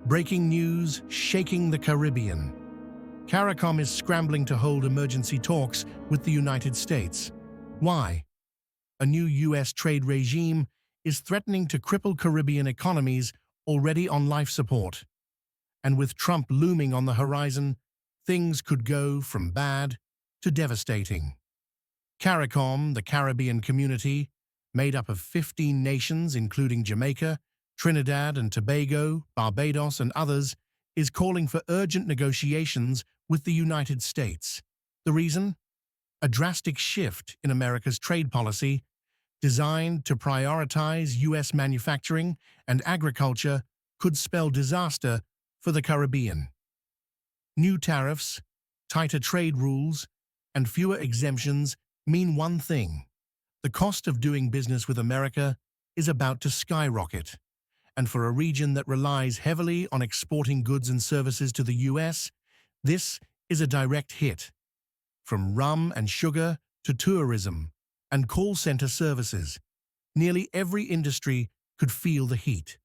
Breaking news shaking the Caribbean. CARICOM is scrambling to hold emergency talks with the United States. Why? A new U.S. trade regime is threatening to cripple Caribbean economies already on life support. And with Trump looming on the horizon, things could go from bad to devastating. CARICOM, the Caribbean community, made up of 15 nations including Jamaica, Trinidad and Tobago, Barbados and others, is calling for urgent negotiations with the United States. The reason? A drastic shift in America's trade policy designed to prioritize U.S. manufacturing and agriculture could spell disaster for the Caribbean. New tariffs, tighter trade rules, and fewer exemptions mean one thing: the cost of doing business with America is about to skyrocket. And for a region that relies heavily on exporting goods and services to the U.S., this is a direct hit. From rum and sugar to tourism and call center services, nearly every industry could feel the heat.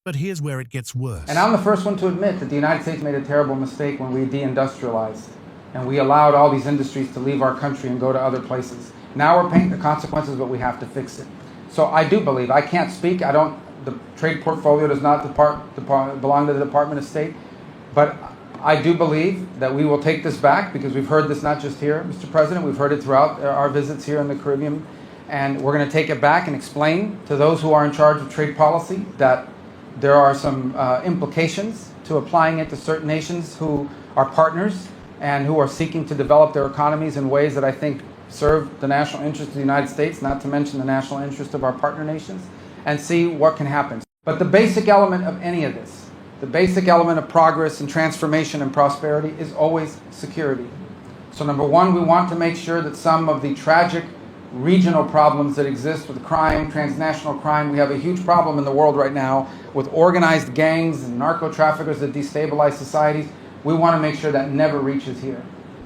But here's where it gets worse. And I'm the first one to admit that the United States made a terrible mistake when we deindustrialized and we allowed all these industries to leave our country and go to other places. Now we're paying the consequences, but we have to fix it. So I do believe, I can't speak, the trade portfolio does not belong to the Department of State, but I do believe that we will take this back, because we've heard this not just here, Mr. President, we've heard it throughout our visits here in the Caribbean, and we're going to take it back and explain to those who are in charge of trade policy that there are some implications to applying it to certain nations who are partners and who are seeking to develop their economies in ways that I think serve the national interest of the United States, not to mention the national interest of our partner nations, and see what can happen. But the basic element of any of this, the basic element of progress and transformation and prosperity is always security. So number one, we want to make sure that some of the tragic regional problems that exist with crime, transnational crime, we have a huge problem in the world right now with organized gangs and narco-traffickers that destabilize societies. We want to make sure that never reaches here.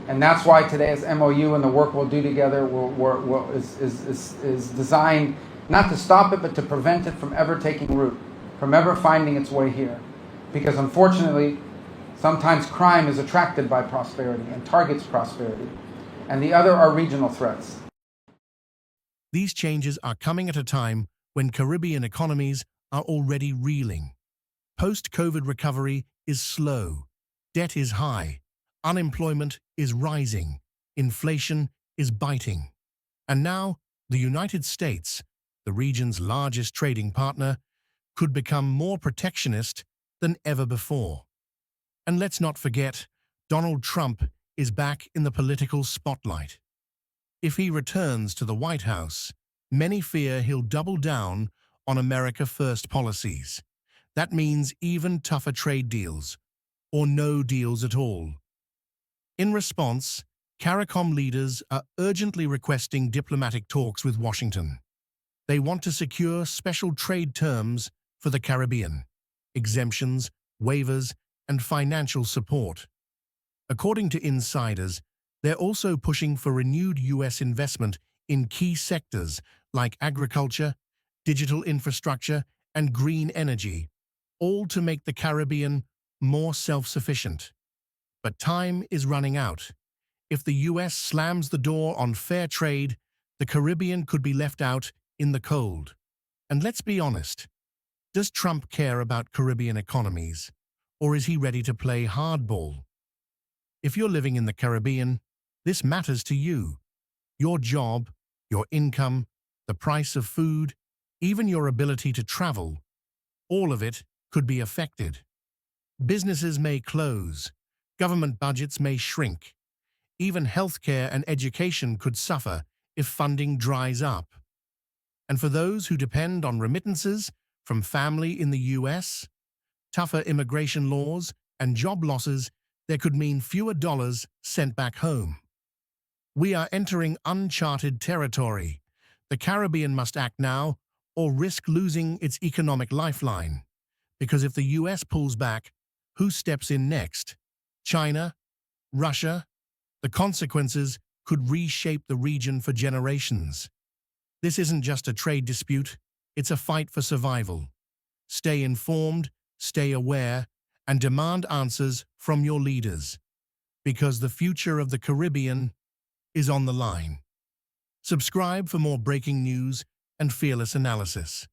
And that's why today's MOU and the work we'll do together is designed not to stop it, but to prevent it from ever taking root, from ever finding its way here. Because unfortunately, sometimes crime is attracted by prosperity and targets prosperity. And the other are regional threats. These changes are coming at a time when Caribbean economies are already reeling. Post-COVID recovery is slow, debt is high, unemployment is rising, inflation is biting. And now, the United States, the region's largest trading partner, could become more protectionist than ever before. And let's not forget, Donald Trump is back in the political spotlight. If he returns to the White House, many fear he'll double down on America First policies. That means even tougher trade deals, or no deals at all. In response, CARICOM leaders are urgently requesting diplomatic talks with Washington. They want to secure special trade terms for the Caribbean, exemptions, waivers, and financial support. According to insiders, they're also pushing for renewed U.S. investment in key sectors like agriculture, digital infrastructure, and green energy, all to make the Caribbean more self-sufficient. But time is running out. If the U.S. slams the door on fair trade, the Caribbean could be left out in the cold. And let's be honest, does Trump care about Caribbean economies, or is he ready to play hardball? If you're living in the Caribbean, this matters to you. Your job, your income, the price of food, even your ability to travel, all of it could be affected. Businesses may close, government budgets may shrink, even healthcare and education could suffer if funding dries up. And for those who depend on remittances from family in the U.S., tougher immigration laws and job losses that could mean fewer dollars sent back home. We are entering uncharted territory. The Caribbean must act now or risk losing its economic lifeline. Because if the U.S. pulls back, who steps in next? China? Russia? The consequences could reshape the region for generations. This isn't just a trade dispute, it's a fight for survival. Stay informed, stay aware, and demand answers from your leaders, because the future of the Caribbean is on the line. Subscribe for more breaking news and fearless analysis.